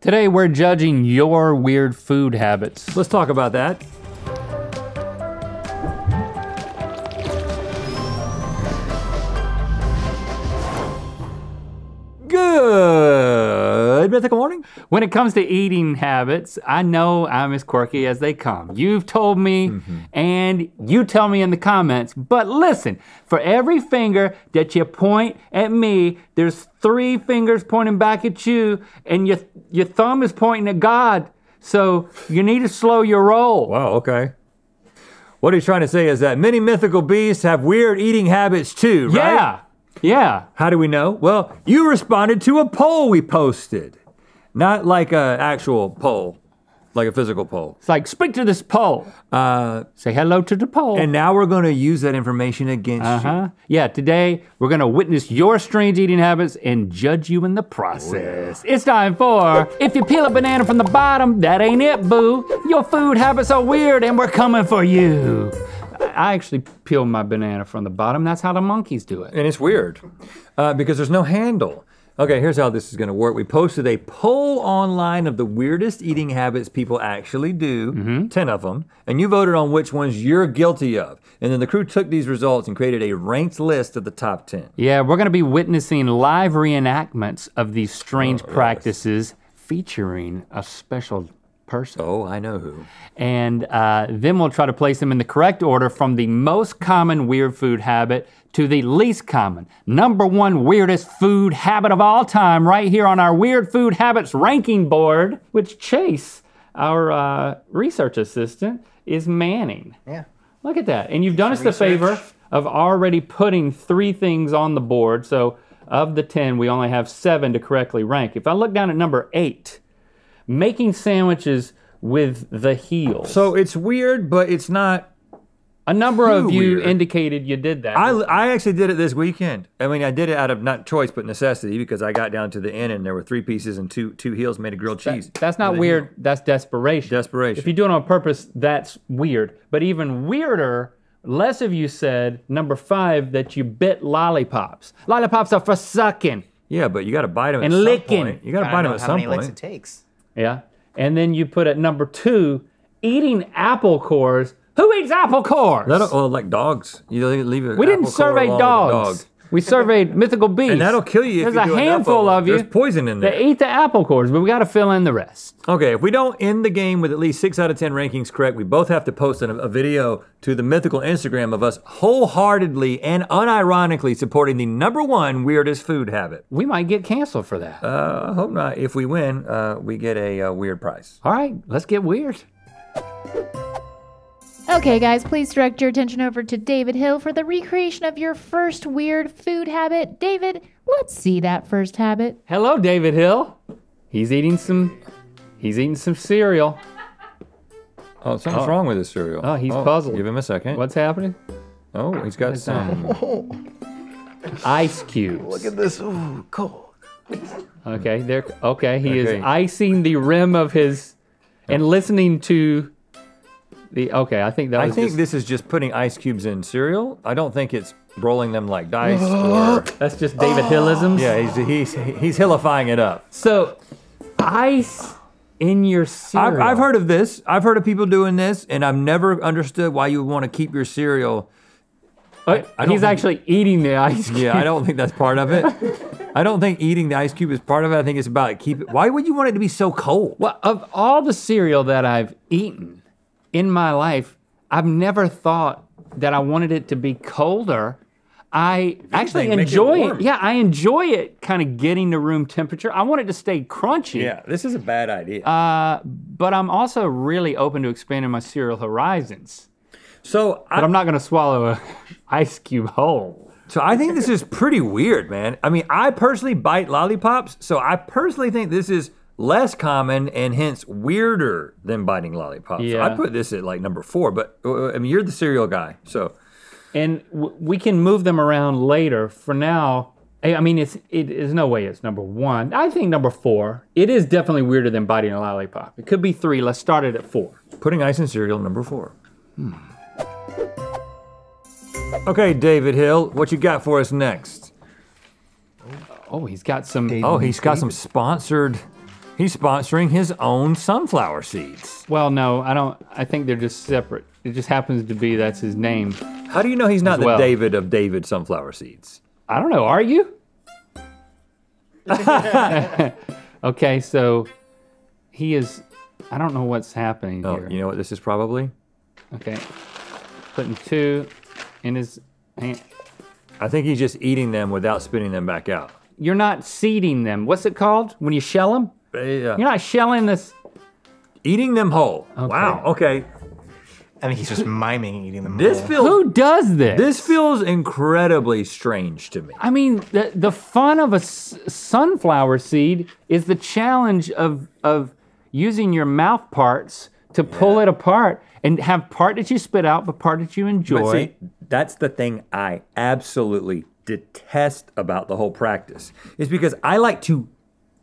Today we're judging your weird food habits. Let's talk about that. Good Mythical morning. When it comes to eating habits, I know I'm as quirky as they come. You've told me, and you tell me in the comments, but listen, for every finger that you point at me, there's 3 fingers pointing back at you, and your thumb is pointing at God, so you need to slow your roll. Wow, okay. What he's trying to say is that many mythical beasts have weird eating habits too, right? Yeah. How do we know? Well, you responded to a poll we posted. Not like an actual poll, like a physical poll. It's like, speak to this poll. Say hello to the poll. And now we're gonna use that information against you. Yeah, today we're gonna witness your strange eating habits and judge you in the process. It's time for, if you peel a banana from the bottom, that ain't it, boo. Your food habits are weird and we're coming for you. I actually peel my banana from the bottom. That's how the monkeys do it. And it's weird, because there's no handle. Okay, here's how this is gonna work. We posted a poll online of the weirdest eating habits people actually do, 10 of them, and you voted on which ones you're guilty of. And then the crew took these results and created a ranked list of the top 10. Yeah, we're gonna be witnessing live reenactments of these strange practices featuring a special person. Oh, I know who. And then we'll try to place them in the correct order from the most common weird food habit to the least common. Number 1 weirdest food habit of all time, right here on our Weird Food Habits ranking board, which Chase, our research assistant, is manning. Yeah. Look at that. And you've done us the favor of already putting 3 things on the board. So of the 10, we only have 7 to correctly rank. If I look down at number 8, making sandwiches with the heels. So it's weird, but it's not. A number of you weird. indicated you did that. I actually did it this weekend. I mean, I did it out of not choice, but necessity, because I got down to the end and there were 3 pieces and two heels made of grilled cheese. That's not weird, that's desperation. Desperation. If you do it on purpose, that's weird. But even weirder, less of you said, number 5, that you bit lollipops. Lollipops are for sucking. Yeah, but you gotta bite them And at some licking. point. You gotta bite them at how some many licks it point. takes. Yeah. And then you put at number 2, eating apple cores. Who eats apple cores? Well, like dogs. You leave it. We didn't survey dogs. We surveyed mythical beasts. And that'll kill you if There's you a do enough handful of of them. you There's poison in there. that eat the apple cores, but we gotta fill in the rest. Okay, if we don't end the game with at least 6 out of 10 rankings correct, we both have to post a video to the Mythical Instagram of us wholeheartedly and unironically supporting the number 1 weirdest food habit. We might get canceled for that. I hope not. If we win, we get a weird prize. All right, let's get weird. Okay guys, please direct your attention over to David Hill for the recreation of your first weird food habit. David, let's see that first habit. Hello, David Hill. He's eating some cereal. Oh, something's wrong with this cereal. Oh, he's puzzled. Give him a second. What's happening? Oh, he's got some. Ice cubes. Look at this. Ooh, cold. Okay, he is Okay. icing the rim of his and listening to I think that was just, this is just putting ice cubes in cereal. I don't think it's rolling them like dice or. that's just David Hillisms. Yeah, he's hillifying it up. So, ice in your cereal. I've heard of this. I've heard of people doing this, and I've never understood why you would want to keep your cereal. I don't He's think- actually eating the ice cube. Yeah, I don't think that's part of it. I don't think eating the ice cube is part of it. I think it's about why would you want it to be so cold? Well, of all the cereal that I've eaten in my life, I've never thought that I wanted it to be colder. I actually Make it enjoy warm. it. Yeah, I enjoy it kind of getting to room temperature. I want it to stay crunchy. Yeah, this is a bad idea. But I'm also really open to expanding my cereal horizons. So But I'm not gonna swallow a ice cube whole. So I think this is pretty weird, man. I mean, I personally bite lollipops, so I personally think this is less common and hence weirder than biting lollipops. Yeah. I put this at like number 4, but I mean, you're the cereal guy, so. And we can move them around later. For now, I mean, it is no way it's number 1. I think number 4. It is definitely weirder than biting a lollipop. It could be 3. Let's start it at 4. Putting ice in cereal, number 4. Okay, David Hill, what you got for us next? Oh, he's got some. Oh, he's got some sponsored He's sponsoring his own sunflower seeds. Well, no, I don't. I think they're just separate. It just happens to be that's his name. How do you know he's not the David of David Sunflower Seeds? I don't know, are you? Okay, so he is, I don't know what's happening here. You know what this is probably? Okay, putting 2 in his hand. I think he's just eating them without spitting them back out. You're not seeding them. What's it called when you shell them? Yeah. You're not shelling this. Eating them whole. Okay. Wow, okay. I think he's just miming eating them. This whole. feels, Who does this? this feels incredibly strange to me. I mean, the fun of a sunflower seed is the challenge of using your mouth parts to pull it apart and have part that you spit out, but part that you enjoy. But see, that's the thing I absolutely detest about the whole practice. Is because I like to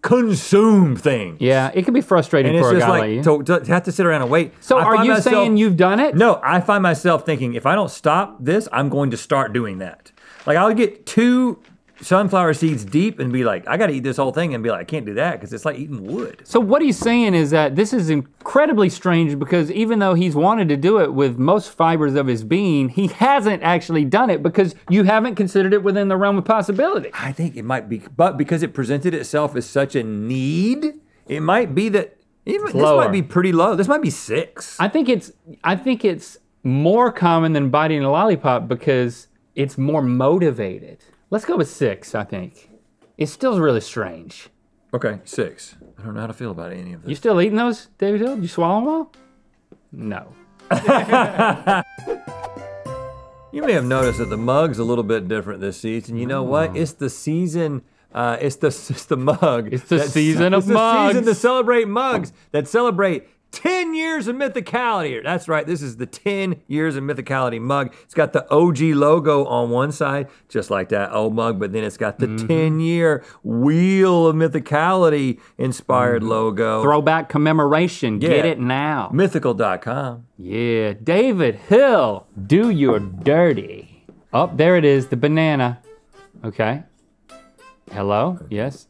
consume things. Yeah, it can be frustrating And it's for a just guy like like you. to have to sit around and wait. So I are find you myself- saying you've done it? No, I find myself thinking, if I don't stop this, I'm going to start doing that. Like I'll get 2 sunflower seeds deep and be like, I gotta eat this whole thing and be like, I can't do that because it's like eating wood. So what he's saying is that this is incredibly strange because even though he's wanted to do it with most fibers of his being, he hasn't actually done it because you haven't considered it within the realm of possibility. I think it might be, but because it presented itself as such a need, it might be that even this lower. might be pretty low. This might be 6. I think it's more common than biting a lollipop because it's more motivated. Let's go with 6, I think. It's still really strange. Okay, 6. I don't know how to feel about any of this. You still eating those, David Hill? Did you swallow them all? No. You may have noticed that the mug's a little bit different this season. You know what? It's the season. It's the mug. It's the season of mugs. It's the season to celebrate mugs that celebrate 10 years of mythicality. That's right. This is the 10 years of mythicality mug. It's got the OG logo on one side, just like that old mug, but then it's got the 10-year wheel of mythicality inspired logo. Throwback commemoration. Yeah. Get it now. Mythical.com. Yeah, David Hill, do your dirty. Oh, there it is, the banana. Okay. Hello? Yes?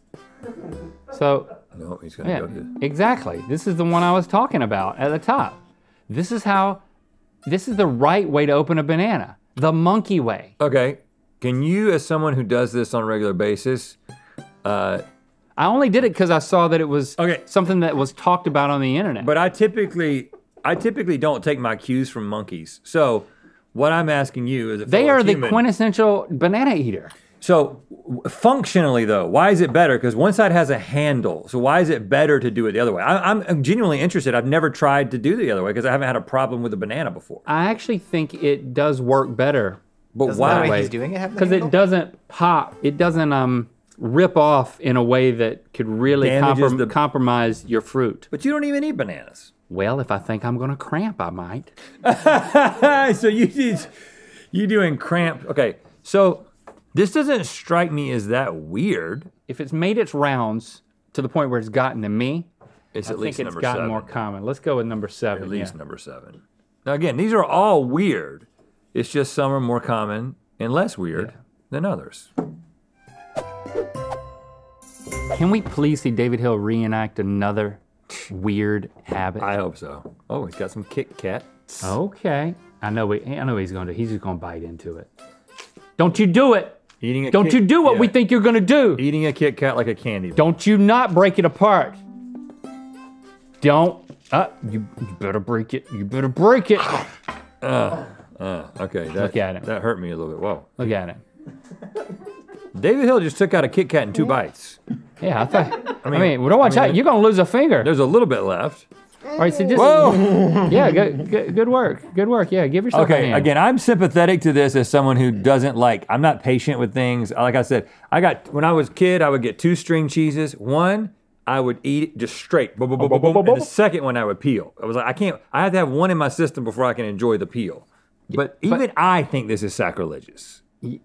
So, No, he's gonna yeah, go to. exactly. This is the one I was talking about at the top. This is the right way to open a banana. The monkey way. Okay. Can you, as someone who does this on a regular basis, I only did it because I saw that it was Okay. something that was talked about on the internet. but I typically don't take my cues from monkeys. So what I'm asking you is, they are the quintessential banana eater. So functionally though, why is it better? Because one side has a handle. So why is it better to do it the other way? I'm genuinely interested. I've never tried to do the other way because I haven't had a problem with a banana before. I actually think it does work better. But Doesn't why? the way he's doing it have the Because it handle? doesn't pop. It doesn't rip off in a way that could really Damages the- compromise your fruit. But you don't even eat bananas. Well, if I think I'm gonna cramp, I might. So you doing cramp. Okay, so this doesn't strike me as that weird. If it's made its rounds to the point where it's gotten to me, It's I at least think it's number gotten 7. more common. Let's go with number 7. At least yeah. number 7. Now again, these are all weird. It's just some are more common and less weird than others. Can we please see David Hill reenact another weird habit? I hope so. Oh, he's got some Kit Kat. Okay. I know what he's gonna do. He's just gonna bite into it. Don't you do it! Eating a Don't Kit- you do what we yeah. think you're gonna do! Eating a Kit Kat like a candy bar. Don't you not break it apart. Don't. You better break it. You better break it. Okay, Look at him. That hurt me a little bit. Whoa. Look at it. David Hill just took out a Kit Kat in 2 bites. Yeah, I thought. I mean, don't watch out. You're gonna lose a finger. There's a little bit left. All right, so just. Whoa! Yeah, good work. Good work. Yeah, give yourself a Okay, hand. again, I'm sympathetic to this as someone who doesn't like, I'm not patient with things. Like I said, when I was a kid, I would get 2 string cheeses. One, I would eat it just straight, boom, boom, boom, boom, boom. And the second one I would peel. I was like, I have to have one in my system before I can enjoy the peel. But even I think this is sacrilegious.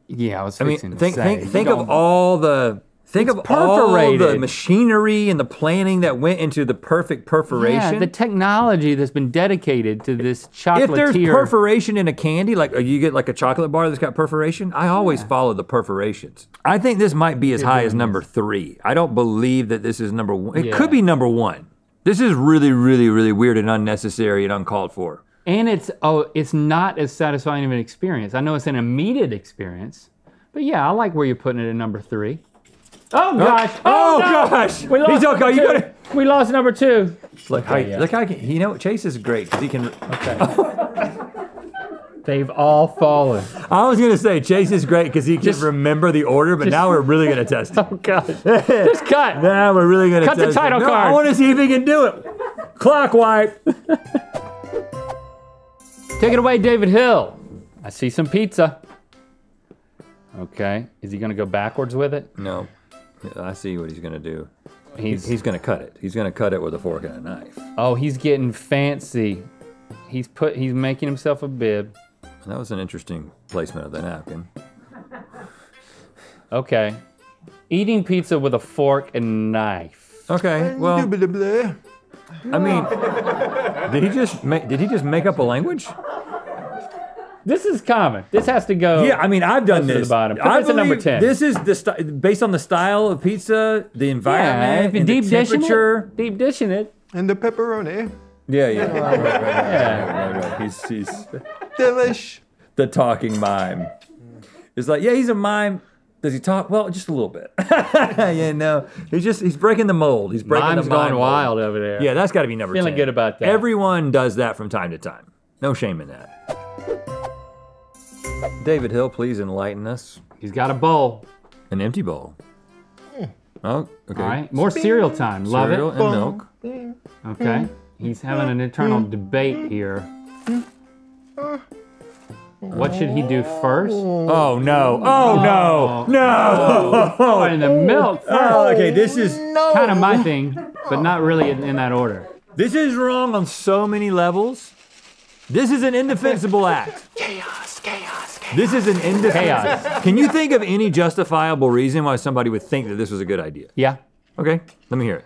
Yeah, I was I mean, fixing to think say. of all the Think of all the machinery and the planning that went into the perfect perforation. Yeah, the technology that's been dedicated to this chocolatier. If there's perforation in a candy, like you get like a chocolate bar that's got perforation, I always follow the perforations. I think this might be as high as number 3. I don't believe that this is number 1. It could be number 1. This is really, really, really weird and unnecessary and uncalled for. And it's not as satisfying of an experience. I know it's an immediate experience, but yeah, I like where you're putting it at number 3. Oh gosh! Oh, no! gosh! We lost okay. number 2. We lost number 2. Look, you know what? Chase is great because he can. Okay. They've all fallen. I was gonna say Chase is great because he can remember the order, but now we're really gonna test it. Oh gosh! Just cut. Now we're really gonna cut test the title it. card. No, I want to see if he can do it. Clock wipe. Take it away, David Hill. I see some pizza. Okay, is he gonna go backwards with it? No, I see what he's gonna do. He's gonna cut it. He's gonna cut it with a fork and a knife. Oh, he's getting fancy. He's making himself a bib. That was an interesting placement of the napkin. Okay, eating pizza with a fork and knife. Okay, well, I mean, did he just make up a language? This is common. This has to go. Yeah, I mean, I've done this. To the bottom. Put this at number 10. This is based on the style of pizza, the environment, and the temperature. Deep dishing it. And the pepperoni. Yeah. Right. He's Delish. the talking mime. It's like, yeah, he's a mime. Does he talk? Well, just a little bit. He's breaking the mold. He's breaking Mime's the mime going wild over there. Yeah, that's got to be number 10. Feeling good about that. Everyone does that from time to time. No shame in that. David Hill, please enlighten us. He's got a bowl. An empty bowl. Oh, okay. All right, more cereal time. Love Cereal it. and milk. Okay, he's having an internal debate here. What should he do first? Oh no! Oh no! No! Oh, and the milk first. Oh, okay. This is Kind of my thing, but not really in that order. This is wrong on so many levels. This is an indefensible act. Chaos. This is an indefensible. Can you think of any justifiable reason why somebody would think that this was a good idea? Yeah. Okay, let me hear it.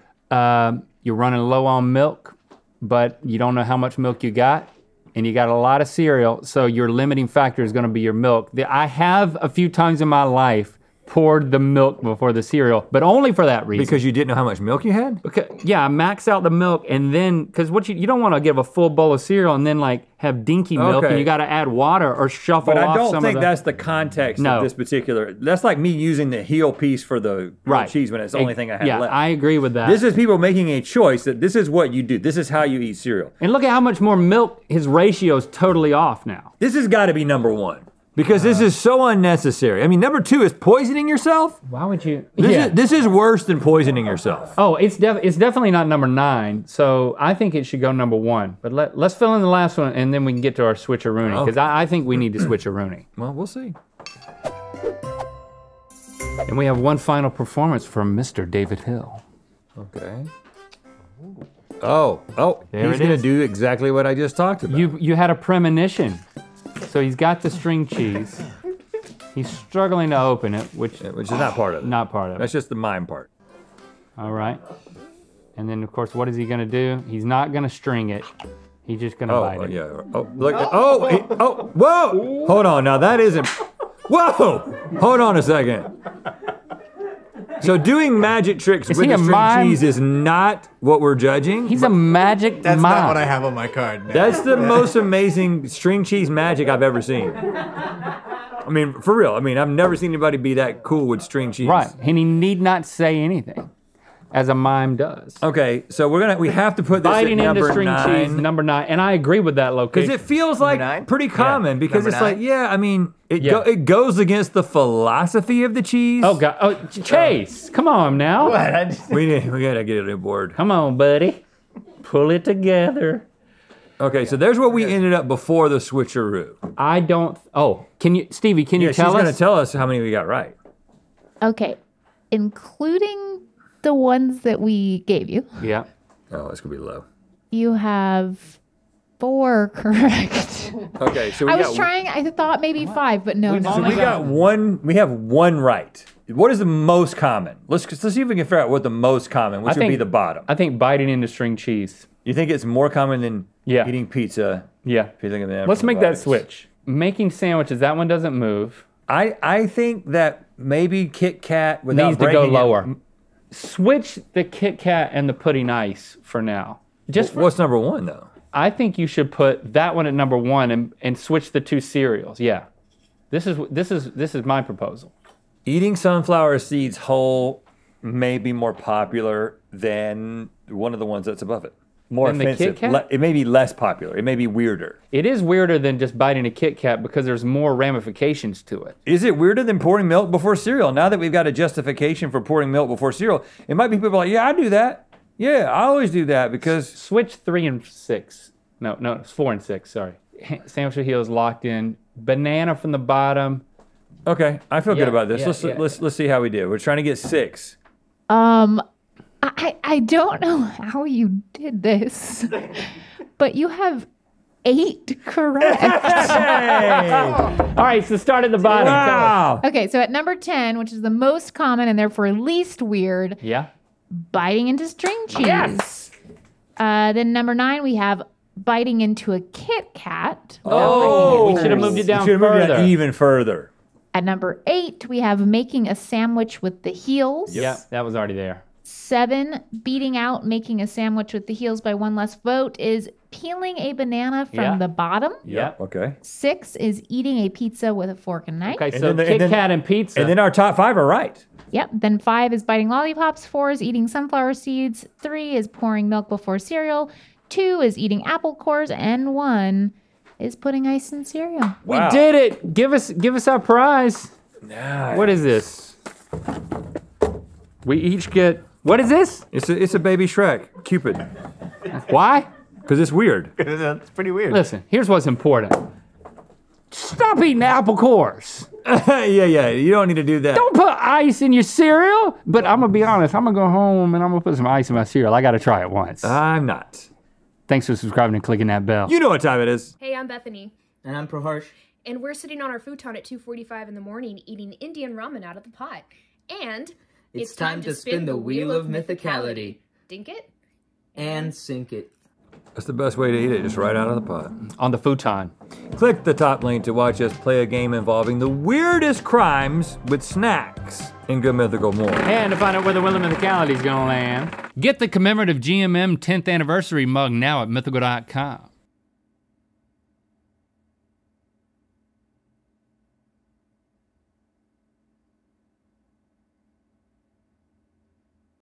You're running low on milk, but you don't know how much milk you got, and you got a lot of cereal, so your limiting factor is gonna be your milk. I have a few times in my life poured the milk before the cereal, but only for that reason. Because you didn't know how much milk you had? Okay, yeah, I max out the milk, and then, because what you don't want to give a full bowl of cereal and then like have dinky milk, and you got to add water or shuffle But off I don't some think of the... that's the context of this particular. That's like me using the heel piece for the grilled cheese when it's the only thing I have left. Yeah, I agree with that. This is people making a choice that this is what you do. This is how you eat cereal. And look at how much more milk, his ratio is totally off now. This has got to be number 1. Because this is so unnecessary. I mean, number 2 is poisoning yourself. Why would you? This is worse than poisoning yourself. Oh, it's definitely not number 9. So I think it should go number 1. But let's fill in the last one, and then we can get to our switcheroony. Because I think we need to switcheroony. Well, we'll see. And we have one final performance from Mr. David Hill. Okay. Oh, There he's it gonna is. do exactly what I just talked about. You had a premonition. So he's got the string cheese. He's struggling to open it, which is not part of it. Not part of it. That's just the mime part. All right. And then, of course, what is he going to do? He's not going to string it. He's just going to bite it. Yeah. Oh, look. Whoa. Hold on. Now that isn't. Whoa. Hold on a second. So doing magic tricks with the string cheese is not what we're judging. He's a magic That's mime. not what I have on my card. No. That's the most amazing string cheese magic I've ever seen. I mean, for real. I mean, I've never seen anybody be that cool with string cheese. Right, and he need not say anything, as a mime does. Okay, so we have to put this Biting at into number string 9. cheese, number 9, and I agree with that location. Because it feels like pretty common. Because Number it's 9? like, I mean, it goes against the philosophy of the cheese. Oh God! Oh, Chase, come on now. What? We gotta get it aboard. Come on, buddy. Pull it together. Okay, so there's what we ended up before the switcheroo. I don't. Oh, Stevie? Can you tell she's gonna us? tell us how many we got right. Okay, including the ones that we gave you, Yeah. Oh, it's gonna be low. you have 4 correct. Okay, so we I got was trying, I thought maybe 5, but no. We've no. So only we got one. We have one right. What is the most common? Let's see if we can figure out what the most common, which would be the bottom. I think biting into string cheese. You think it's more common than eating pizza? Yeah. If you think of the Let's make that bites? switch. Making sandwiches, that one doesn't move. I think that maybe Kit Kat without Needs to go breaking it- lower. Switch the Kit Kat and the pudding ice for now. Just for, What's number 1 though? I think you should put that one at number 1 and switch the 2 cereals. Yeah. This is my proposal. Eating sunflower seeds whole may be more popular than one of the ones that's above it. More Than the offensive. Kit Kat? It may be less popular. It may be weirder. It is weirder than just biting a Kit Kat because there's more ramifications to it. Is it weirder than pouring milk before cereal? Now that we've got a justification for pouring milk before cereal, it might be people like, yeah, I do that. Yeah, I always do that because Switch 3 and 6. No, it's 4 and 6, sorry. Sandwich with heels locked in. Banana from the bottom. okay, I feel good Yeah, about this. yeah, Let's see how we do. We're trying to get 6. I don't know how you did this, but you have 8 correct. All right, so start at the bottom. Wow. Okay, so at number 10, which is the most common and therefore least weird, Yeah. biting into string cheese. Yes. Then number 9, we have biting into a Kit Kat. Oh, We should have moved it down We should have moved it further. even further. At number 8, we have making a sandwich with the heels. Yeah, that was already there. 7, beating out making a sandwich with the heels by 1 less vote is peeling a banana from Yeah. the bottom. Yeah. Okay. 6 is eating a pizza with a fork and knife. Okay, so then- and Kit then- Kat and pizza. And then our top 5 are right. Yep. Then 5 is biting lollipops. 4 is eating sunflower seeds. 3 is pouring milk before cereal. 2 is eating apple cores, and 1 is putting ice in cereal. we Wow. did it. Give us our prize. Nice. What is this? We each get. What is this? It's a baby Shrek, Cupid, Why? because it's weird. That's pretty weird. Listen, here's what's important. Stop eating apple cores. yeah. You don't need to do that. Don't put ice in your cereal. But I'm gonna be honest. I'm gonna go home and I'm gonna put some ice in my cereal. I gotta try it once. I'm not. Thanks for subscribing and clicking that bell. You know what time it is. Hey, I'm Bethany, And I'm Praharsh. and we're sitting on our futon at 2:45 in the morning eating Indian ramen out of the pot. And It's time to spin the wheel of mythicality. Dink it? And sink it. That's the best way to eat it, just right out of the pot. On the futon. Click the top link to watch us play a game involving the weirdest crimes with snacks in Good Mythical More. And to find out where the wheel of mythicality is gonna land. Get the commemorative GMM 10th anniversary mug now at mythical.com.